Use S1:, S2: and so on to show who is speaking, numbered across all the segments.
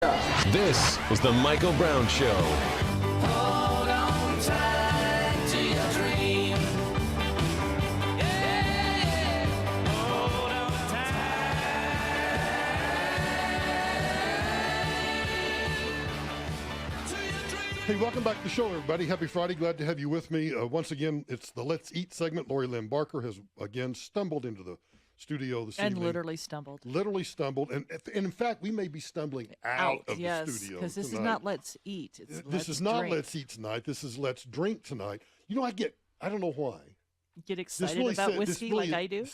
S1: This is the Michael Brown Show.
S2: Hold on tight to your dream. Yeah. Hold on tight to your dream.
S3: Hey, welcome back to the show, everybody. Happy Friday. Glad to have you with me. Once again, it's the Let's Eat segment. Lori Lynn Barker has again stumbled into the studio this evening.
S4: And literally stumbled.
S3: Literally stumbled. And in fact, we may be stumbling out of the studio
S4: because this
S3: tonight.
S4: is not Let's Eat. It's
S3: This is not Let's Eat tonight. This is Let's Drink tonight. You know, I don't know why.
S4: Get excited
S3: really
S4: about
S3: sa-
S4: whiskey
S3: really-
S4: like I do.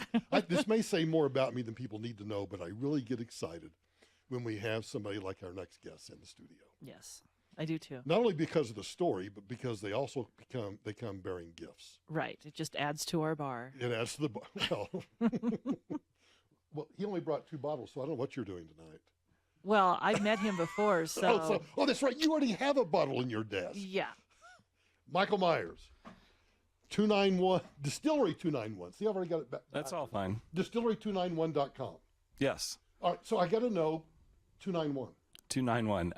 S3: This may say more about me than people need to know, but I really get excited when we have somebody like our next guest in the studio.
S4: Yes, I do too.
S3: Not only because of the story, but because they also come bearing gifts.
S4: Right. It just adds to our bar.
S3: It adds to the well. Well, he only brought 2 bottles, so I don't know what you're doing tonight.
S4: Well, I've met him before, so.
S3: Oh, that's right. You already have a bottle in your desk.
S4: Yeah.
S3: Michael Myers, 291, Distillery 291. See, I've already got it back.
S5: That's all fine.
S3: Distillery291.com.
S5: Yes.
S3: All right, so I got to know 291.
S5: 291.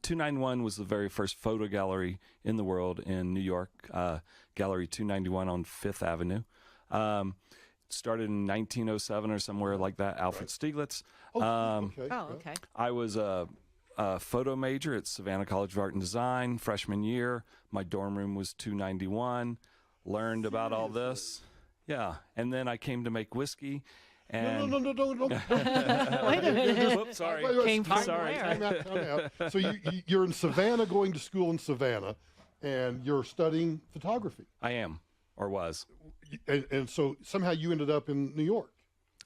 S5: 291 was the very first photo gallery in the world in New York, Gallery 291 on Fifth Avenue. Started in 1907 or somewhere like that, Alfred Stieglitz.
S3: Okay.
S4: Okay.
S5: I was a photo major at Savannah College of Art and Design freshman year. My dorm room was 291. Learned about all this. Yeah. And then I came to make whiskey. And
S3: No.
S4: Wait a minute.
S5: Whoops, sorry.
S4: Came from
S5: Sorry.
S4: where?
S3: Time out. So you're in Savannah, going to school in Savannah, and you're studying photography.
S5: I am, or was.
S3: And so somehow you ended up in New York.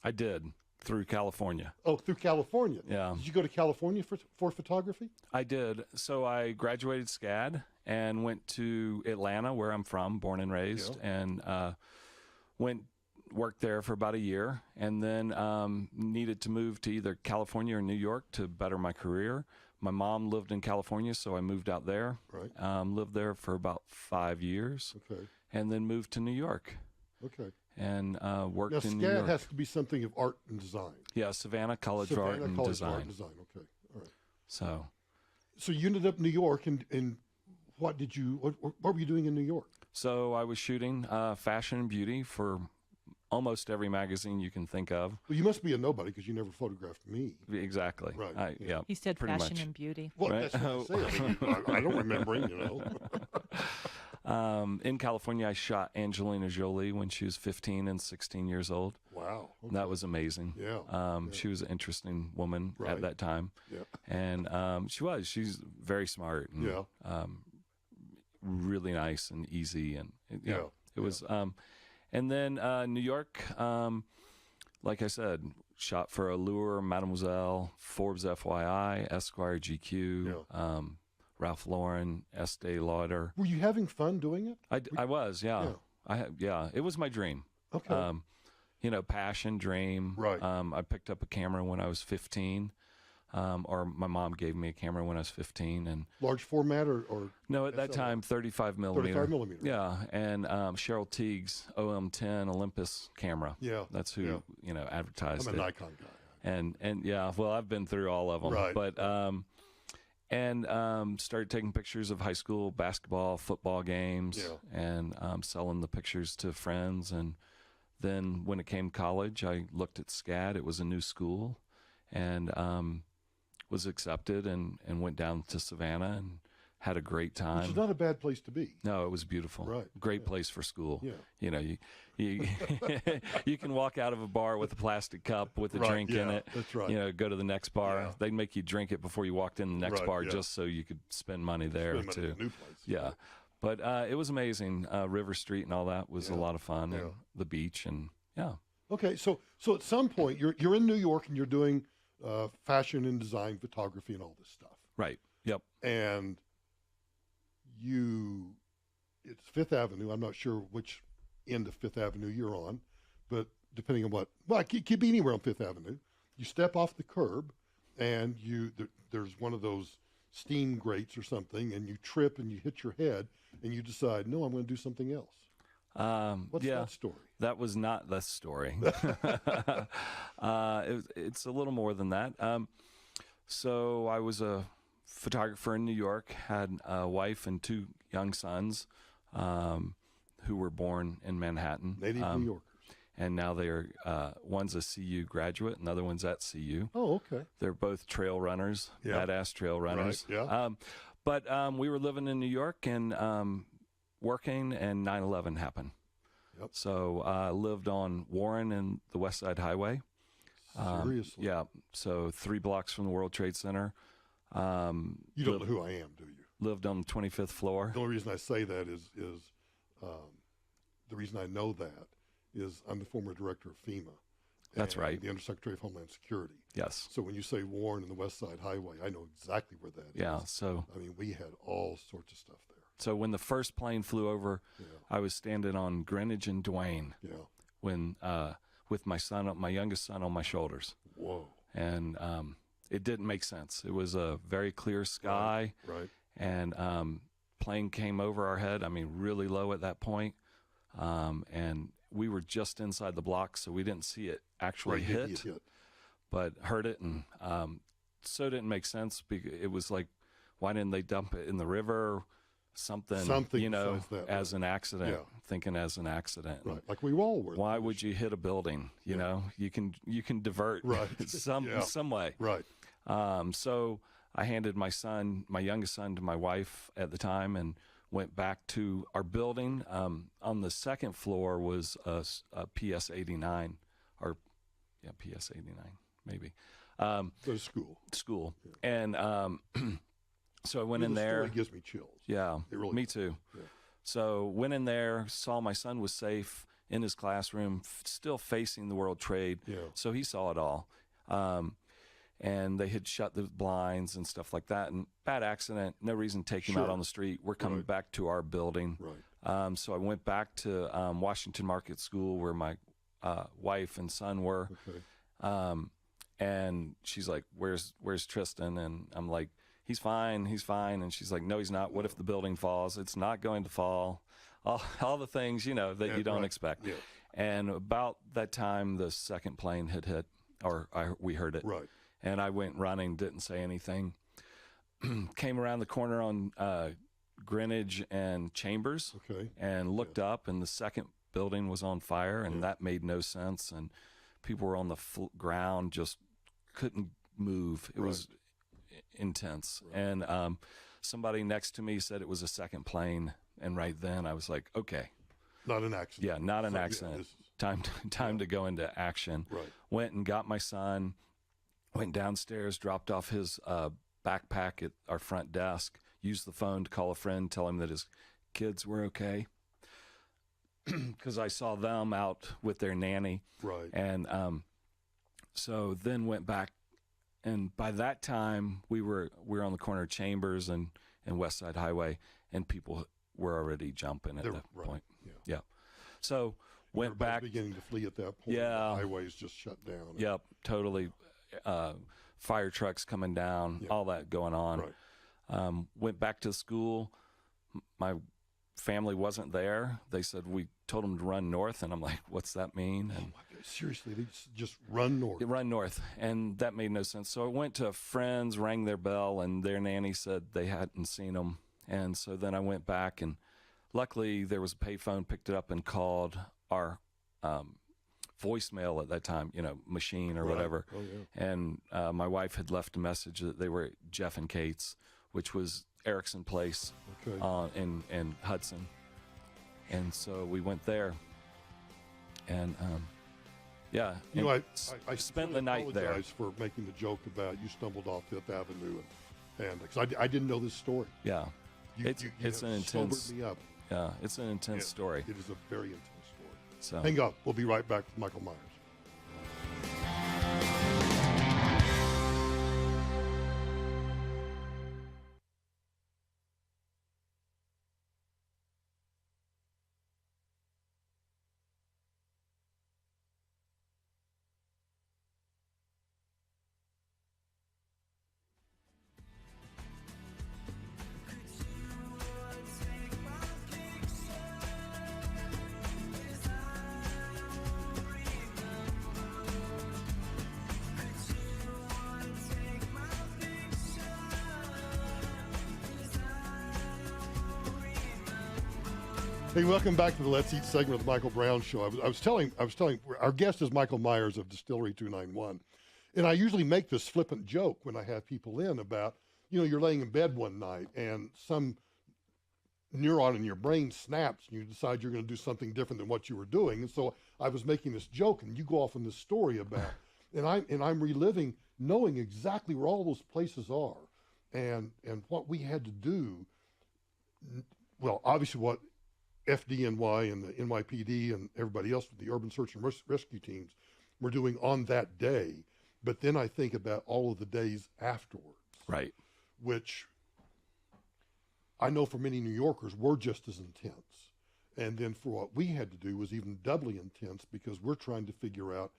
S5: I did, through California.
S3: Oh, through California.
S5: Yeah.
S3: Did you go to California for photography?
S5: I did. So I graduated SCAD and went to Atlanta, where I'm from, born and raised, and worked there for about a year, and then needed to move to either California or New York to better my career. My mom lived in California, so I moved out there.
S3: Right.
S5: Lived there for about 5 years,
S3: Okay.
S5: and then moved to New York
S3: Okay.
S5: and worked
S3: Now,
S5: in New
S3: SCAD
S5: York.
S3: has to be something of art and design.
S5: Yeah, Savannah College of Art
S3: Savannah
S5: and
S3: College of
S5: Design.
S3: Art and Design. Okay. All right.
S5: So
S3: You ended up in New York, and what were you doing in New York?
S5: So I was shooting fashion and beauty for almost every magazine you can think of.
S3: Well, you must be a nobody because you never photographed me.
S5: Exactly.
S3: Right, yeah.
S5: Yeah.
S4: He said
S5: pretty
S4: fashion
S5: much.
S4: and beauty.
S3: Well,
S5: Right.
S3: that's what I said. I don't remember him,
S5: In California, I shot Angelina Jolie when she was 15 and 16 years old.
S3: Wow. Okay.
S5: That was amazing.
S3: Yeah.
S5: She was an interesting woman
S3: Right.
S5: at that time.
S3: Yeah.
S5: And she's very smart and
S3: Yeah.
S5: really nice and easy. And
S3: Yeah.
S5: it was, and then New York, like I said, shot for Allure, Mademoiselle, Forbes FYI, Esquire, GQ, Ralph Lauren, Estee Lauder.
S3: Were you having fun doing it?
S5: I was, yeah. It was my dream.
S3: Okay.
S5: Passion, dream.
S3: Right.
S5: I picked up a camera when I was 15, or my mom gave me a camera when I was 15, and
S3: Large format or
S5: no, at that
S3: SLR?
S5: time 35 millimeter.
S3: 35 millimeter.
S5: Yeah, and Cheryl Teague's OM10 Olympus camera.
S3: Yeah.
S5: That's who advertised
S3: I'm a
S5: it.
S3: Nikon guy.
S5: And yeah, well, I've been through all of them.
S3: Right.
S5: But started taking pictures of high school basketball, football games, and selling the pictures to friends. And then when it came college, I looked at SCAD. It was a new school, and was accepted and went down to Savannah and had a great time.
S3: Which is not a bad place to be.
S5: No, it was beautiful.
S3: Right.
S5: Great place for school.
S3: Yeah.
S5: You you can walk out of a bar with a plastic cup with a
S3: Right,
S5: drink in
S3: yeah,
S5: it.
S3: that's right.
S5: Go to the next bar.
S3: Yeah.
S5: They'd make you drink it before you walked in the next
S3: Right,
S5: bar
S3: yeah.
S5: just so you could spend money there
S3: Spend money
S5: too.
S3: at a new place.
S5: Yeah. But it was amazing. River Street and all that was a lot of fun, and the beach, and
S3: Okay, so at some point you're in New York and you're doing fashion and design, photography, and all this stuff.
S5: Right. Yep.
S3: And it's Fifth Avenue. I'm not sure which end of Fifth Avenue you're on, but depending on it could be anywhere on Fifth Avenue. You step off the curb, and there's one of those steam grates or something, and you trip and you hit your head, and you decide, no, I'm going to do something else. What's that story?
S5: That was not the story. It's a little more than that. So I was a photographer in New York, had a wife and 2 young sons who were born in Manhattan.
S3: Native New Yorkers.
S5: And now they're, one's a CU graduate, another one's at CU.
S3: Oh, okay.
S5: They're both trail runners,
S3: Yeah.
S5: badass trail runners.
S3: Right, yeah.
S5: But we were living in New York and working, and 9/11 happened.
S3: Yep.
S5: So I lived on Warren and the West Side Highway.
S3: Seriously?
S5: Yeah, so 3 blocks from the World Trade Center.
S3: You don't know who I am, do you?
S5: Lived on the 25th floor.
S3: The only reason I say that is the reason I know that is I'm the former director of FEMA.
S5: That's
S3: and
S5: right.
S3: The Undersecretary of Homeland Security.
S5: Yes.
S3: So when you say Warren and the West Side Highway, I know exactly where that is.
S5: Yeah, so
S3: I mean, we had all sorts of stuff there.
S5: so when the first plane flew over,
S3: Yeah.
S5: I was standing on Greenwich and Duane
S3: Yeah.
S5: when with my son, my youngest son, on my shoulders.
S3: Whoa.
S5: And it didn't make sense. It was a very clear sky,
S3: Right.
S5: and plane came over our head. I mean, really low at that point. And we were just inside the block, so we didn't see it actually
S3: Right.
S5: hit, but heard it, and so it didn't make sense. It was like, why didn't they dump it in the river? Something you know,
S3: besides that,
S5: as
S3: right.
S5: an accident,
S3: Yeah.
S5: thinking as an accident.
S3: Right. Like we all were.
S5: Why would you hit a building? You
S3: Yeah.
S5: know, you can divert
S3: Right. Yeah.
S5: some way.
S3: Right.
S5: So I handed my youngest son, to my wife at the time, and went back to our building. On the second floor was a PS 89, or PS 89 maybe.
S3: Go to school.
S5: School, and so I went in
S3: The
S5: there.
S3: story gives me chills.
S5: Yeah,
S3: It really
S5: me
S3: does.
S5: too.
S3: Yeah.
S5: So went in there, saw my son was safe in his classroom, still facing the World Trade.
S3: Yeah.
S5: So he saw it all. And they had shut the blinds and stuff like that. And bad accident, no reason to take him out
S3: Sure.
S5: on the street. We're coming
S3: Right.
S5: back to our building.
S3: Right.
S5: So I went back to Washington Market School, where my wife and son were.
S3: Okay.
S5: And she's like, where's Tristan? And I'm like, he's fine. And she's like, no, he's not. What if the building falls? It's not going to fall. All the things, you know, that
S3: Yeah,
S5: you don't
S3: right.
S5: expect.
S3: Yeah.
S5: And about that time, the second plane had hit, or we heard it.
S3: Right.
S5: And I went running, didn't say anything. Came around the corner on Greenwich and Chambers,
S3: Okay.
S5: and looked up, and the second building was on fire, and that made no sense. And people were on the ground, just couldn't move. It was intense. And somebody next to me said it was a second plane, and right then I was like, okay,
S3: Not an accident.
S5: yeah, not an
S3: So, yeah,
S5: accident.
S3: this is-
S5: Time to go into action.
S3: Right.
S5: Went and got my son. Went downstairs, dropped off his backpack at our front desk. Used the phone to call a friend, tell him that his kids were okay, because I saw them out with their nanny.
S3: Right.
S5: And so then went back, and by that time we were on the corner of Chambers and West Side Highway, and people were already jumping at
S3: They're-
S5: that
S3: right.
S5: point.
S3: Yeah.
S5: Yeah. So went
S3: Everybody's
S5: back.
S3: beginning to flee at that point.
S5: Yeah.
S3: The highways just shut down.
S5: Yep, totally. Fire trucks coming down,
S3: Yeah.
S5: all that going on.
S3: Right.
S5: Went back to school. My family wasn't there. They said we told them to run north, and I'm like, what's that mean? And
S3: Oh my God, seriously, they just run north.
S5: run north, and that made no sense. So I went to friends, rang their bell, and their nanny said they hadn't seen them. And so then I went back, and luckily there was a payphone, picked it up and called our voicemail at that time, machine or
S3: Right.
S5: whatever.
S3: Oh, yeah.
S5: And my wife had left a message that they were at Jeff and Kate's, which was Erickson Place
S3: Okay.
S5: in Hudson. And so we went there, and yeah,
S3: You know,
S5: and
S3: I
S5: spent
S3: sincerely
S5: the night there.
S3: apologize for making the joke about you stumbled off Fifth Avenue, and because I didn't know this story.
S5: Yeah,
S3: You,
S5: it's
S3: you
S5: it's
S3: have
S5: an intense.
S3: sobered me up.
S5: Yeah, it's an intense
S3: Yeah,
S5: story.
S3: It is a very intense story.
S5: So
S3: Hang up. We'll be right back with Michael Myers. Hey, welcome back to the Let's Eat segment of the Michael Brown Show. I was telling, our guest is Michael Myers of Distillery 291. And I usually make this flippant joke when I have people in about, you're laying in bed one night and some neuron in your brain snaps and you decide you're going to do something different than what you were doing. And so I was making this joke and you go off on this story about, and I'm reliving knowing exactly where all those places are and what we had to do. Well, obviously what FDNY and the NYPD and everybody else with the urban search and rescue teams were doing on that day. But then I think about all of the days afterwards.
S5: Right.
S3: Which I know for many New Yorkers were just as intense. And then for what we had to do was even doubly intense because we're trying to figure out,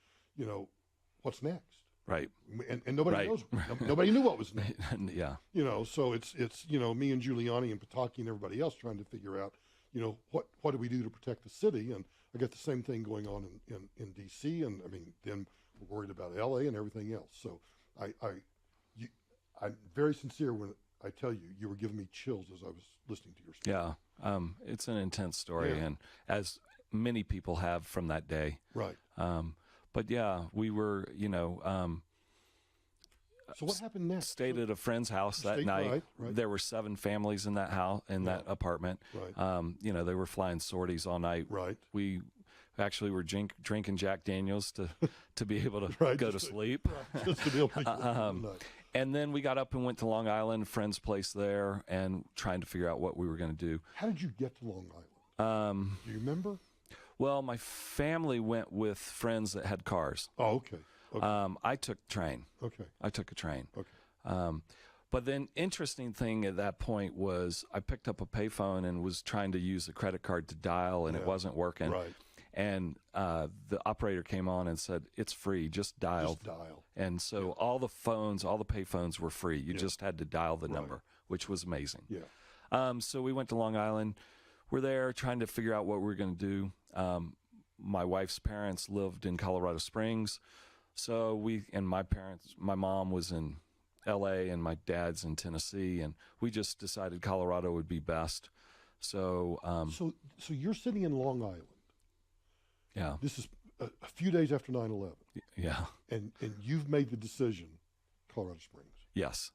S3: what's next.
S5: Right.
S3: And nobody knows. Nobody knew what was next.
S5: Yeah.
S3: So it's me and Giuliani and Pataki and everybody else trying to figure out, what do we do to protect the city? And I got the same thing going on in D.C. And then we're worried about L.A. and everything else. So I'm very sincere when I tell you, you were giving me chills as I was listening to your story.
S5: Yeah. It's an intense story, and as many people have from that day.
S3: Right.
S5: But yeah, we were,
S3: so what happened next?
S5: Stayed at a friend's house that night.
S3: Right.
S5: There were 7 families in that house, that apartment.
S3: Right.
S5: They were flying sorties all night.
S3: Right.
S5: We actually were drinking Jack Daniels to be able to go to sleep.
S3: Just to be able to
S5: and then we got up and went to Long Island, friend's place there, and trying to figure out what we were going to do.
S3: How did you get to Long Island? Do you remember?
S5: Well, my family went with friends that had cars.
S3: Oh, okay.
S5: I took train.
S3: Okay.
S5: I took a train.
S3: Okay.
S5: But then interesting thing at that point was I picked up a payphone and was trying to use a credit card to dial, and it wasn't working.
S3: Right.
S5: And the operator came on and said, "It's free, just dial."
S3: Just dial.
S5: And so all the payphones were free. You just had to dial the number, which was amazing.
S3: Yeah.
S5: So we went to Long Island. We're there trying to figure out what we were going to do. My wife's parents lived in Colorado Springs. So my mom was in L.A. and my dad's in Tennessee, and we just decided Colorado would be best. So,
S3: so you're sitting in Long Island.
S5: Yeah.
S3: This is a few days after 9/11.
S5: Yeah.
S3: And you've made the decision, Colorado Springs.
S5: Yes.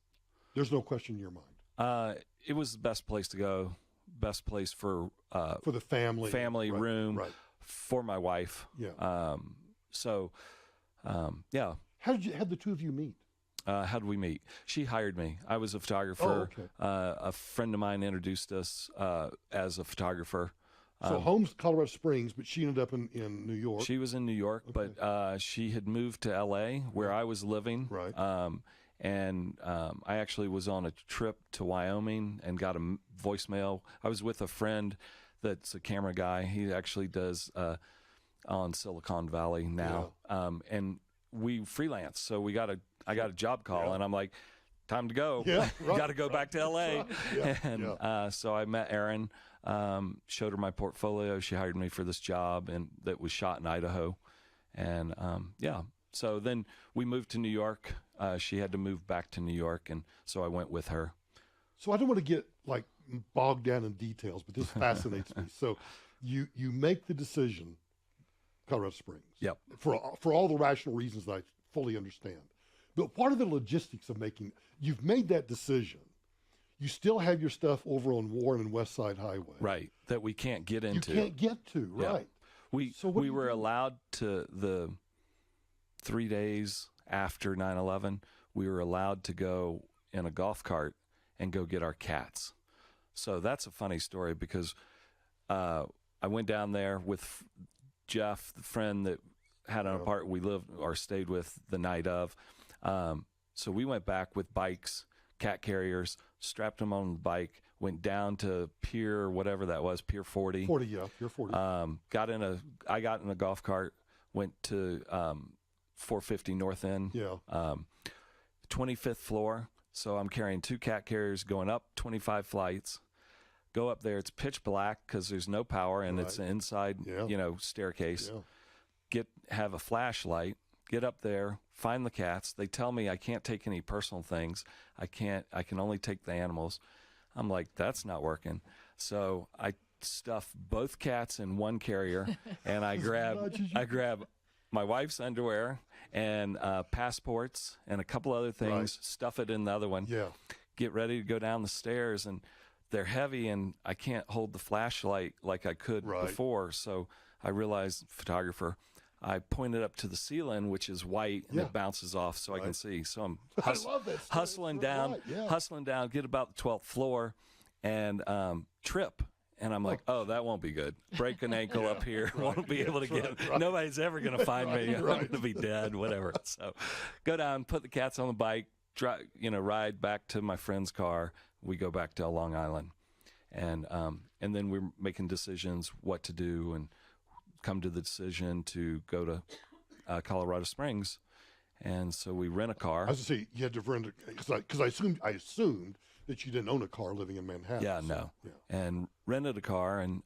S3: There's no question in your mind.
S5: It was the best place to go. Best place for
S3: the family.
S5: Family
S3: right,
S5: room
S3: right.
S5: for my wife.
S3: Yeah.
S5: Yeah.
S3: How did the two of you meet?
S5: How did we meet? She hired me. I was a photographer.
S3: Oh, okay.
S5: A friend of mine introduced us as a photographer.
S3: So home's Colorado Springs, but she ended up in New York.
S5: She was in New York, but she had moved to L.A. where I was living.
S3: Right.
S5: I actually was on a trip to Wyoming and got a voicemail. I was with a friend that's a camera guy. He actually does on Silicon Valley now.
S3: Yeah.
S5: And we freelance. So I got a job call, and I'm like, time to go.
S3: Yeah, right,
S5: got to go back to L.A.
S3: Right. Yeah,
S5: And so I met Erin, showed her my portfolio. She hired me for this job, and that was shot in Idaho. And so then we moved to New York. She had to move back to New York, and so I went with her.
S3: So I don't want to get bogged down in details, but this fascinates me. So you make the decision, Colorado Springs.
S5: Yep.
S3: For all the rational reasons that I fully understand. But what are the logistics of you've made that decision. You still have your stuff over on Warren and West Side Highway.
S5: Right, that we can't get into.
S3: You can't get to,
S5: Yeah.
S3: right.
S5: We were allowed to, the 3 days after 9/11, we were allowed to go in a golf cart and go get our cats. So that's a funny story because I went down there with Jeff, the friend that had an apartment we lived or stayed with the night of. So we went back with bikes, cat carriers, strapped them on the bike, went down to Pier, whatever that was, Pier 40.
S3: 40, yeah, Pier 40.
S5: I got in a golf cart, went to 450 North End, 25th floor. So I'm carrying 2 cat carriers going up 25 flights. Go up there. It's pitch black because there's no power, and it's an inside, staircase.
S3: Yeah.
S5: Have a flashlight. Get up there. Find the cats. They tell me I can't take any personal things. I can only take the animals. I'm like, that's not working. So I stuff both cats in one carrier, and I grab my wife's underwear and passports and a couple other things,
S3: Right.
S5: stuff it in the other one.
S3: Yeah.
S5: Get ready to go down the stairs, and they're heavy, and I can't hold the flashlight like I could
S3: Right.
S5: before. So I realized, photographer, I pointed up to the ceiling, which is white, and
S3: Yeah.
S5: it bounces off so I can
S3: Right.
S5: see. So I'm
S3: I love that stuff.
S5: hustling
S3: It's so
S5: down,
S3: right, yeah.
S5: hustling down, get about the 12th floor, and trip. And I'm like, oh, that won't be good. Break an ankle up here. Won't be able to get. Nobody's ever going to find me. I'm going to be dead, whatever. So go down, put the cats on the bike, ride back to my friend's car. We go back to Long Island. And then we're making decisions what to do, and come to the decision to go to Colorado Springs. And so we rent a car.
S3: I was going to say, you had to rent because I assumed that you didn't own a car living in Manhattan.
S5: Yeah,
S3: so,
S5: no.
S3: Yeah.
S5: And rented a car. And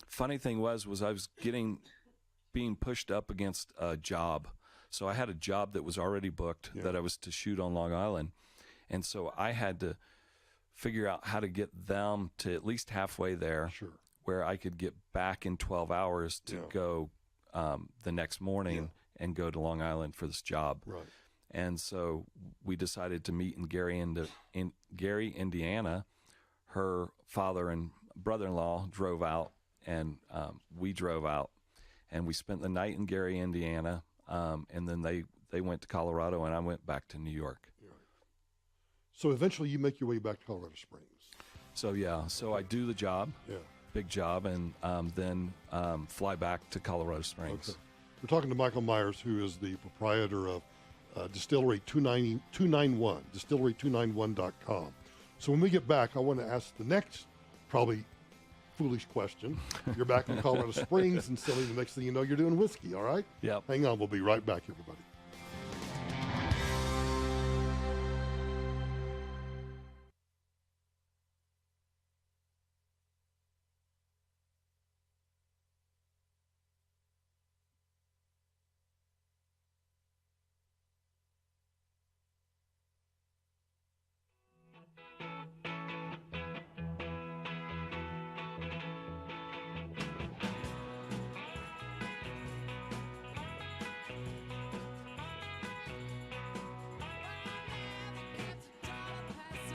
S5: funny thing was I was being pushed up against a job. So I had a job that was already booked that I was to shoot on Long Island. And so I had to figure out how to get them to at least halfway there,
S3: Sure.
S5: where I could get back in 12 hours to go the next morning and go to Long Island for this job.
S3: Right.
S5: And so we decided to meet in Gary, Indiana. Her father and brother-in-law drove out, and we drove out, and we spent the night in Gary, Indiana. And then they went to Colorado, and I went back to New York.
S3: So eventually you make your way back to Colorado Springs.
S5: So I do the job, big job, and then fly back to Colorado Springs.
S3: Okay. We're talking to Michael Myers, who is the proprietor of Distillery 291, distillery291.com. So when we get back, I want to ask the next probably foolish question. You're back in Colorado Springs, and silly, the next thing you know, you're doing whiskey, all right?
S5: Yep.
S3: Hang on, we'll be right back, everybody.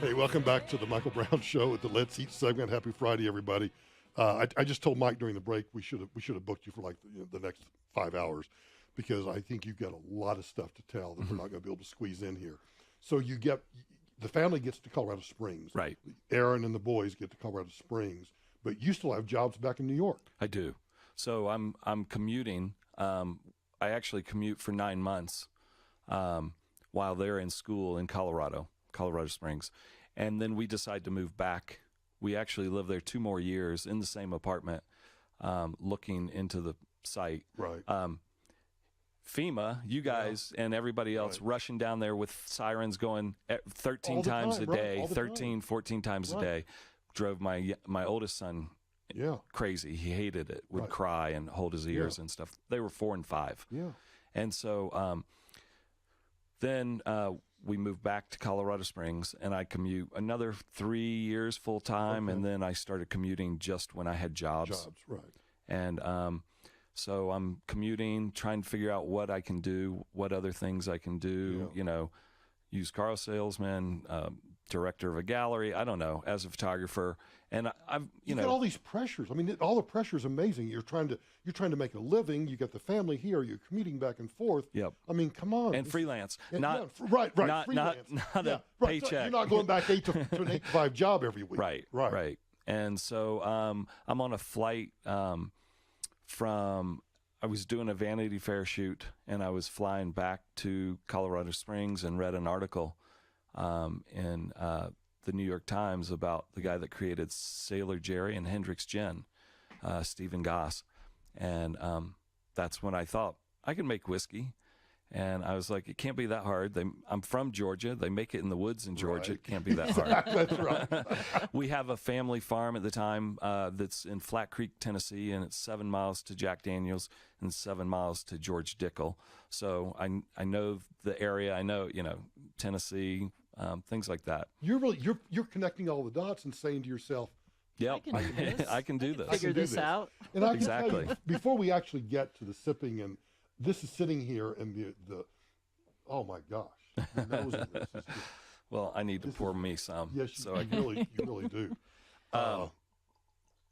S3: Hey, welcome back to the Michael Brown Show with the Let's Eat segment. Happy Friday, everybody. I just told Mike during the break we should have booked you for like the next 5 hours, because I think you've got a lot of stuff to tell that we're not going to be able to squeeze in here. So the family gets to Colorado Springs.
S5: Right.
S3: Aaron and the boys get to Colorado Springs, but you still have jobs back in New York.
S5: I do. So I'm commuting. I actually commute for 9 months while they're in school in Colorado Springs. And then we decide to move back. We actually live there 2 more years in the same apartment, looking into the site.
S3: Right.
S5: FEMA, you guys and everybody else rushing down there with sirens going 13
S3: All the
S5: times
S3: time,
S5: a
S3: right,
S5: day,
S3: all the
S5: 13,
S3: time.
S5: 14 times a
S3: Right.
S5: day, drove my oldest son
S3: Yeah.
S5: crazy. He hated it, would
S3: Right.
S5: cry and hold his ears and stuff. They were 4 and 5.
S3: Yeah.
S5: And so then we moved back to Colorado Springs, and I commute another 3 years full time, and then I started commuting just when I had jobs.
S3: Right.
S5: And so I'm commuting, trying to figure out what I can do, what other things I can do, used car salesman, director of a gallery, I don't know, as a photographer. And I've,
S3: You got all these pressures. I mean, all the pressure is amazing. You're trying to make a living. You got the family here. You're commuting back and forth.
S5: Yep.
S3: I mean, come on.
S5: And freelance,
S3: And-
S5: not
S3: right.
S5: not
S3: freelance.
S5: not a
S3: right. So
S5: paycheck.
S3: you're not going back to an 8 to 5 job every week.
S5: Right. And so I'm on a flight I was doing a Vanity Fair shoot, and I was flying back to Colorado Springs and read an article in the New York Times about the guy that created Sailor Jerry and Hendrick's Gin, Stephen Goss. And that's when I thought I can make whiskey. And I was like, it can't be that hard. I'm from Georgia. They make it in the woods in Georgia.
S3: Right.
S5: It can't be that hard.
S3: That's right.
S5: We have a family farm at the time that's in Flat Creek, Tennessee, and it's 7 miles to Jack Daniels and 7 miles to George Dickel. So I know the area. I know, Tennessee, things like that.
S3: You're connecting all the dots and saying to yourself,
S5: Yep,
S4: can do this.
S5: I can do this.
S4: Figure
S3: do
S4: this
S3: this.
S4: out.
S3: And I can tell
S5: Exactly.
S3: you, before we actually get to the sipping, and this is sitting here, and the oh my gosh, the nose in this is just,
S5: Well, I need to pour me some.
S3: yes,
S5: so I
S3: you really do.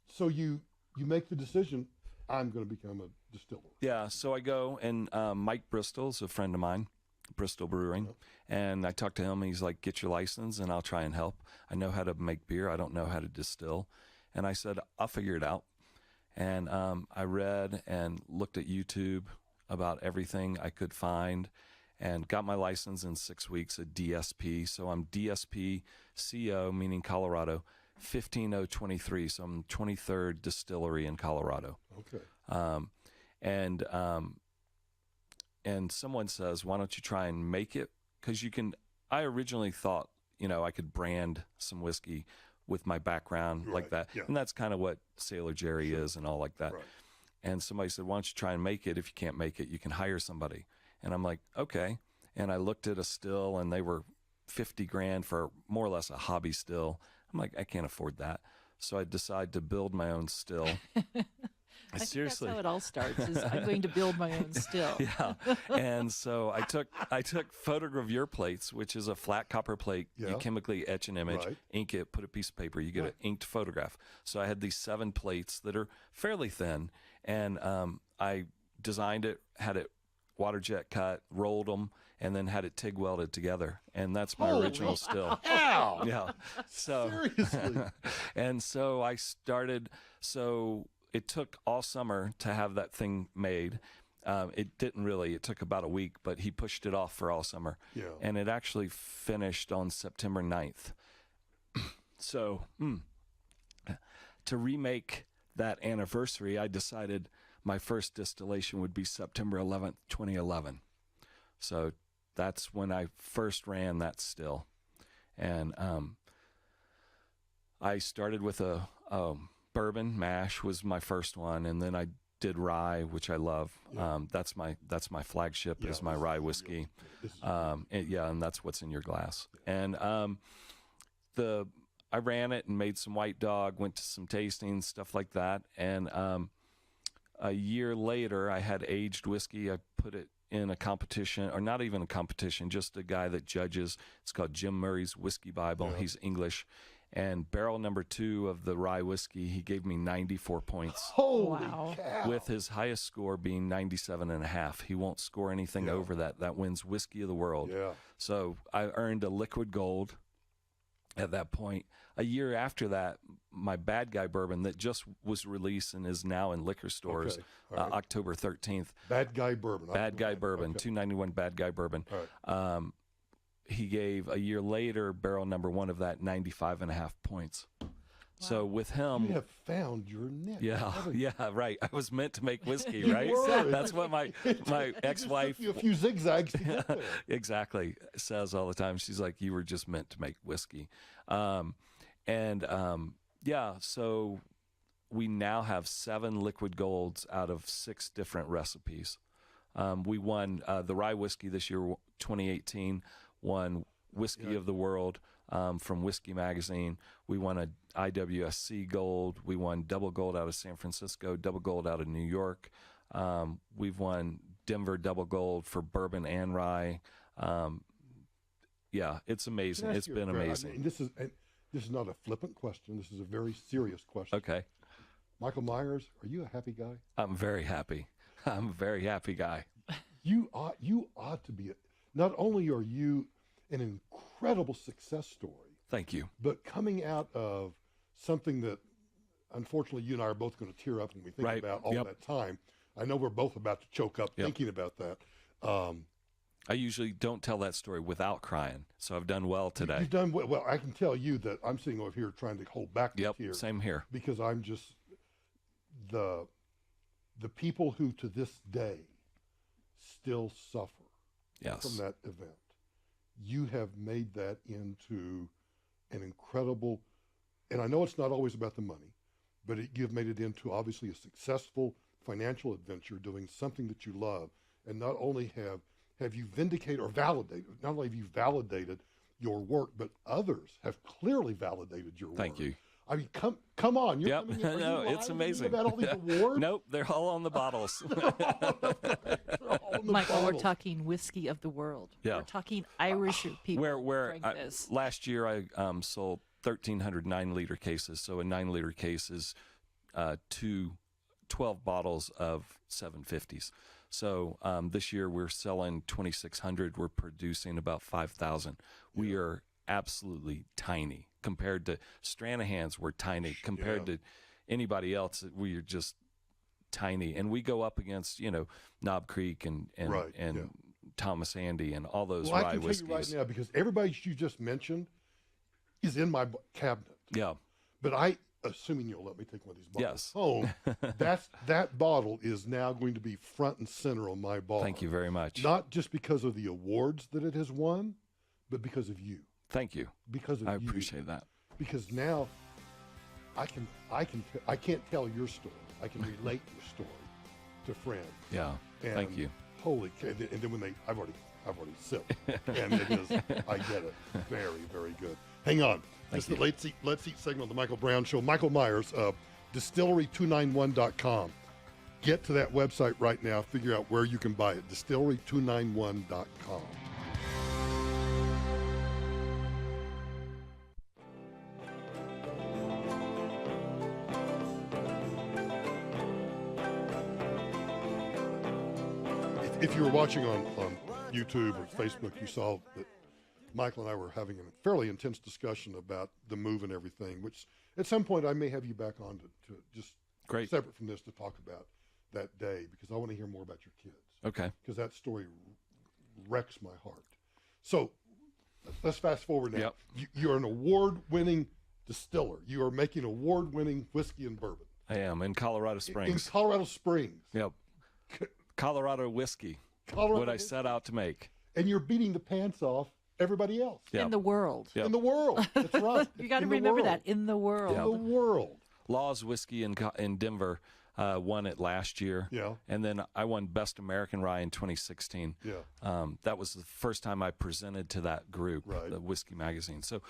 S3: So you make the decision, I'm going to become a distiller.
S5: Yeah, so I go, and Mike Bristol's a friend of mine, Bristol Brewing, and I talked to him, and he's like, get your license, and I'll try and help. I know how to make beer. I don't know how to distill. And I said, I'll figure it out. And I read and looked at YouTube about everything I could find and got my license in 6 weeks, a DSP. So I'm DSP CO, meaning Colorado, 15023. So I'm 23rd distillery in Colorado.
S3: Okay.
S5: And someone says, why don't you try and make it? Because you can, I originally thought, I could brand some whiskey with my background like
S3: Right,
S5: that.
S3: yeah.
S5: And that's kind of what Sailor Jerry is and all like that.
S3: Right.
S5: And somebody said, why don't you try and make it? If you can't make it, you can hire somebody. And I'm like, okay. And I looked at a still, and they were 50 grand for more or less a hobby still. I'm like, I can't afford that. So I decided to build my own still.
S4: I think
S5: Seriously.
S4: that's how it all starts. Is I'm going to build my own still.
S5: Yeah. And so I took photogravure plates, which is a flat copper plate.
S3: Yeah.
S5: You chemically etch an image,
S3: Right.
S5: ink it, put a piece of paper, you get an inked photograph. So I had these 7 plates that are fairly thin, and I designed it, had it water jet cut, rolled them, and then had it TIG welded together. And that's my original still.
S3: Ow!
S5: Yeah. So
S3: Seriously.
S5: and so I started. So it took all summer to have that thing made. It didn't really. It took about a week, but he pushed it off for all summer.
S3: Yeah.
S5: And it actually finished on September 9th. So to remake that anniversary, I decided my first distillation would be September 11th, 2011. So that's when I first ran that still. And I started with a bourbon mash was my first one, and then I did rye, which I love.
S3: Yeah.
S5: That's my flagship
S3: Yeah,
S5: is my
S3: this
S5: rye
S3: is
S5: whiskey.
S3: This is
S5: And that's what's in your glass. And I ran it and made some White Dog, went to some tastings, stuff like that. And a year later, I had aged whiskey. I put it in a competition, or not even a competition, just a guy that judges. It's called Jim Murray's Whiskey Bible.
S3: Yeah.
S5: He's English. And barrel number 2 of the rye whiskey, he gave me 94 points,
S3: holy
S4: Wow.
S3: cow.
S5: with his highest score being 97.5. He won't score anything
S3: Yeah.
S5: over that. That wins Whiskey of the World.
S3: Yeah.
S5: So I earned a liquid gold at that point. A year after that, my Bad Guy bourbon that just was released and is now in liquor stores,
S3: Okay. All right.
S5: October 13th.
S3: Bad Guy Bourbon.
S5: Bad Guy bourbon,
S3: Okay.
S5: 291 Bad Guy bourbon.
S3: All right.
S5: He gave a year later barrel number 1 of that 95.5 points. So with him,
S3: You have found your niche.
S5: yeah,
S3: haven't you?
S5: yeah, right. I was meant to make whiskey,
S3: You
S5: right?
S3: were.
S5: That's what my
S3: It just
S5: ex-wife
S3: took you a few zigzags to get there.
S5: exactly says all the time. She's like, you were just meant to make whiskey. Yeah, so we now have 7 liquid golds out of 6 different recipes. We won the rye whiskey this year, 2018, won Whiskey of the World from Whiskey Magazine. We won a IWSC gold. We won double gold out of San Francisco, double gold out of New York. We've won Denver double gold for bourbon and rye. Yeah, it's amazing.
S3: Can I
S5: It's
S3: ask you a
S5: been
S3: very-
S5: amazing.
S3: and this is not a flippant question. This is a very serious question.
S5: Okay.
S3: Michael Myers, are you a happy guy?
S5: I'm very happy. I'm a very happy guy.
S3: You ought to be. Not only are you an incredible success story,
S5: Thank you.
S3: but coming out of something that, unfortunately, you and I are both going to tear up when we think
S5: Right.
S3: about all
S5: Yep.
S3: that time. I know we're both about to choke up
S5: Yep.
S3: thinking about that.
S5: I usually don't tell that story without crying, so I've done well today.
S3: You've done well. Well, I can tell you that I'm sitting over here trying to hold back the
S5: Yep,
S3: tears
S5: same here.
S3: because I'm just the people who to this day still suffer
S5: Yes.
S3: from that event. You have made that into an incredible, and I know it's not always about the money, but you've made it into obviously a successful financial adventure doing something that you love. And not only have you vindicated or validated, not only have you validated your work, but others have clearly validated your work.
S5: Thank you.
S3: I mean, come on. You're
S5: Yep.
S3: coming in. Are
S5: No,
S3: you
S5: it's
S3: lying?
S5: amazing.
S3: You've had all these awards?
S5: Nope, they're all on the bottles.
S3: They're all in the
S4: Michael, we're
S3: bottles.
S4: talking whiskey of the world.
S5: Yeah.
S4: We're talking Irish people
S5: where
S4: drink this.
S5: last year I sold 1,300 9-liter cases. So a 9-liter case is 12 bottles of 750s. So this year we're selling 2,600. We're producing about 5,000. We are absolutely tiny compared to Stranahan's. We're tiny compared to anybody else. We are just tiny, and we go up against Knob Creek and Thomas Andy and all those
S3: Well,
S5: rye
S3: I can
S5: whiskeys.
S3: tell you right now, because everybody you just mentioned is in my cabinet.
S5: Yeah.
S3: But assuming you'll let me take one of these bottles
S5: Yes.
S3: home, that bottle is now going to be front and center on my bar.
S5: Thank you very much.
S3: Not just because of the awards that it has won, but because of you.
S5: Thank you.
S3: Because of
S5: I
S3: you.
S5: appreciate that.
S3: Because now I can't tell your story. I can relate your story to friends.
S5: Yeah.
S3: And
S5: Thank you.
S3: Holy cow! And then when I've already sipped, and it is. I get it. Very, very good. Hang on. This is the Let's Eat segment of the Michael Brown Show. Michael Myers, Distillery291.com. Get to that website right now. Figure out where you can buy it. Distillery291.com. If you were watching on YouTube or Facebook, you saw that Michael and I were having a fairly intense discussion about the move and everything, which at some point I may have you back on to just
S5: Great.
S3: separate from this to talk about that day, because I want to hear more about your kids,
S5: Okay.
S3: because that story wrecks my heart. So let's fast forward now.
S5: Yep.
S3: You're an award-winning distiller. You are making award-winning whiskey and bourbon.
S5: I am in Colorado
S3: In
S5: Springs.
S3: Colorado Springs.
S5: Yep. Colorado whiskey.
S3: Colorado
S5: What I
S3: whiskey.
S5: set out to make.
S3: And you're beating the pants off everybody else.
S5: Yep.
S4: In the world.
S5: Yep.
S3: In the world. That's right.
S4: You got to
S3: In the
S4: remember
S3: world.
S4: that. In the world.
S3: In the world.
S5: Law's Whiskey in Denver won it last year.
S3: Yeah.
S5: And then I won Best American Rye in 2016.
S3: Yeah.
S5: That was the first time I presented to that group,
S3: Right.
S5: the Whiskey Magazine. So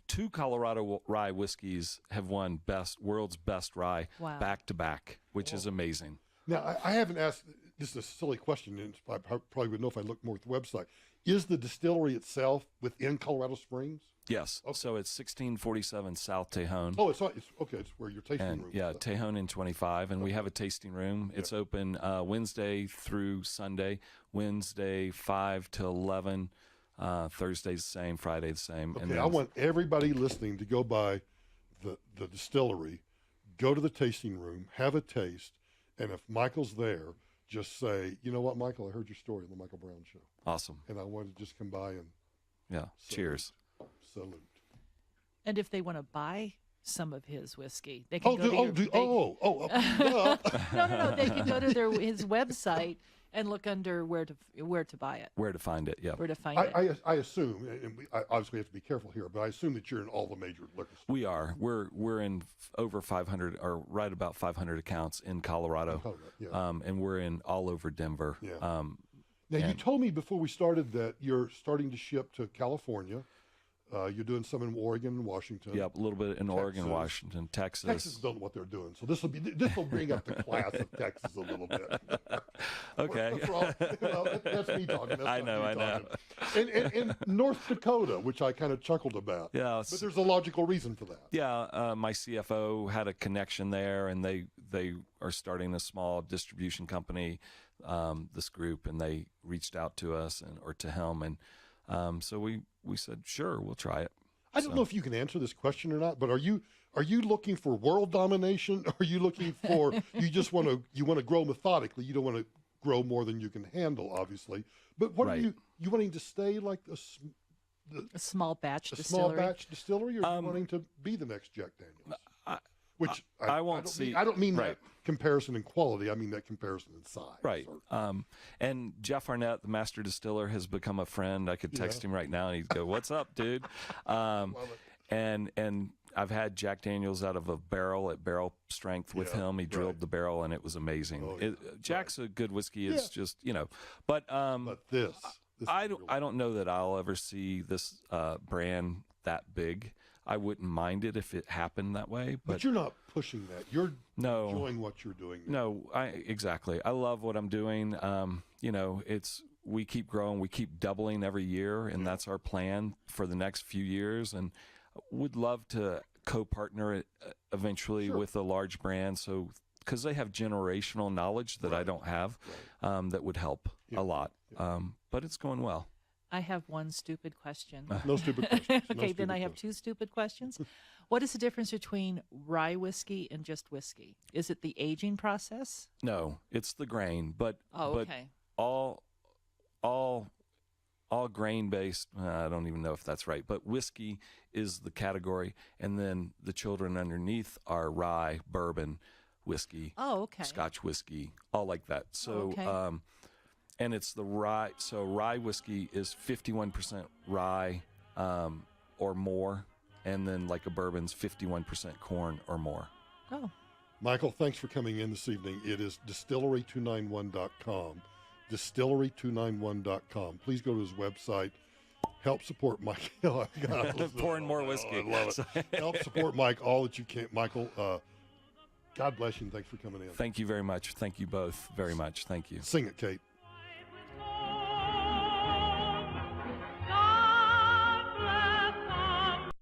S5: 2 Colorado rye whiskeys have won world's best rye
S4: Wow.
S5: back to back, which is amazing.
S3: Now, I haven't asked, this is a silly question, and I probably would know if I looked more at the website. Is the distillery itself within Colorado Springs?
S5: Yes. So it's 1647 South Tejon.
S3: Oh, it's okay. It's where your tasting
S5: And
S3: room
S5: yeah,
S3: is.
S5: Tejon in 25, and we have a tasting room. It's open Wednesday through Sunday. Wednesday 5 to 11. Thursday's the same. Friday the same.
S3: Okay,
S5: and then
S3: I want everybody listening to go by the distillery, go to the tasting room, have a taste, and if Michael's there, just say, you know what, Michael, I heard your story on the Michael Brown Show,
S5: awesome.
S3: and I wanted to just come by and
S5: Yeah. Cheers.
S3: salute.
S4: And if they want to buy some of his whiskey, they can
S3: Oh,
S4: go to
S3: duh.
S4: No. They can go to his website and look under where to buy it,
S5: Where to find it? Yeah.
S4: where to find it.
S3: I assume, and I obviously have to be careful here, but I assume that you're in all the major liquor stores.
S5: We are. We're in over 500, or right about 500 accounts in Colorado, and we're in all over Denver.
S3: Yeah. Now, you
S5: and-
S3: told me before we started that you're starting to ship to California. You're doing some in Oregon and Washington.
S5: Yep, a little bit in Oregon,
S3: Texas.
S5: Washington, Texas.
S3: Texas don't know what they're doing, so this will bring up the class of Texas a little bit.
S5: Okay.
S3: That's me talking. That's
S5: I
S3: not
S5: know,
S3: me
S5: I know.
S3: talking. And North Dakota, which I kind of chuckled about.
S5: Yeah,
S3: But there's a logical reason for that.
S5: Yeah, my CFO had a connection there, and they are starting a small distribution company, this group, and they reached out to us or to him, and so we said, sure, we'll try it.
S3: I don't know if you can answer this question or not, but are you looking for world domination? Or are you looking for you just want to grow methodically? You don't want to grow more than you can handle, obviously. But what are
S5: Right.
S3: you wanting to stay like
S4: A small batch
S3: a
S4: distillery.
S3: small batch distillery, or are you wanting to be the next Jack Daniels? Which
S5: I won't see.
S3: I don't mean
S5: right.
S3: that comparison in quality. I mean that comparison in size.
S5: Right. And Jeff Arnett, the master distiller, has become a friend. I could text him right now and he'd go, "What's up, dude?" And I've had Jack Daniels out of a barrel at barrel strength with him. He drilled the barrel and it was amazing. Jack's a good whiskey. It's just, but
S3: this
S5: I don't know that I'll ever see this brand that big. I wouldn't mind it if it happened that way.
S3: But you're not pushing that. You're
S5: No.
S3: enjoying what you're doing now.
S5: No, exactly. I love what I'm doing. You know, we keep growing, we keep doubling every year, and that's our plan for the next few years. And would love to co-partner it eventually with a large brand, so because they have generational knowledge that I don't have, that would help a lot. But it's going well.
S4: I have one stupid question.
S3: No stupid questions. No
S4: Okay, then
S3: stupid
S4: I have
S3: questions.
S4: two stupid questions. What is the difference between rye whiskey and just whiskey? Is it the aging process?
S5: No, it's the grain, but
S4: Oh,
S5: but
S4: okay.
S5: all grain based. I don't even know if that's right, but whiskey is the category, and then the children underneath are rye, bourbon, whiskey,
S4: Oh, okay.
S5: Scotch whiskey, all like that. So,
S4: Okay.
S5: and it's the rye. So rye whiskey is 51% rye or more, and then like a bourbon's 51% corn or more.
S4: Oh,
S3: Michael, thanks for coming in this evening. It is distillery291.com. Distillery291.com. Please go to his website. Help support Mike. Oh, God,
S5: Pouring more whiskey.
S3: I love it. Help support Mike all that you can. Michael, God bless you and thanks for coming in.
S5: Thank you very much. Thank you both very much. Thank you.
S3: Sing it, Kate.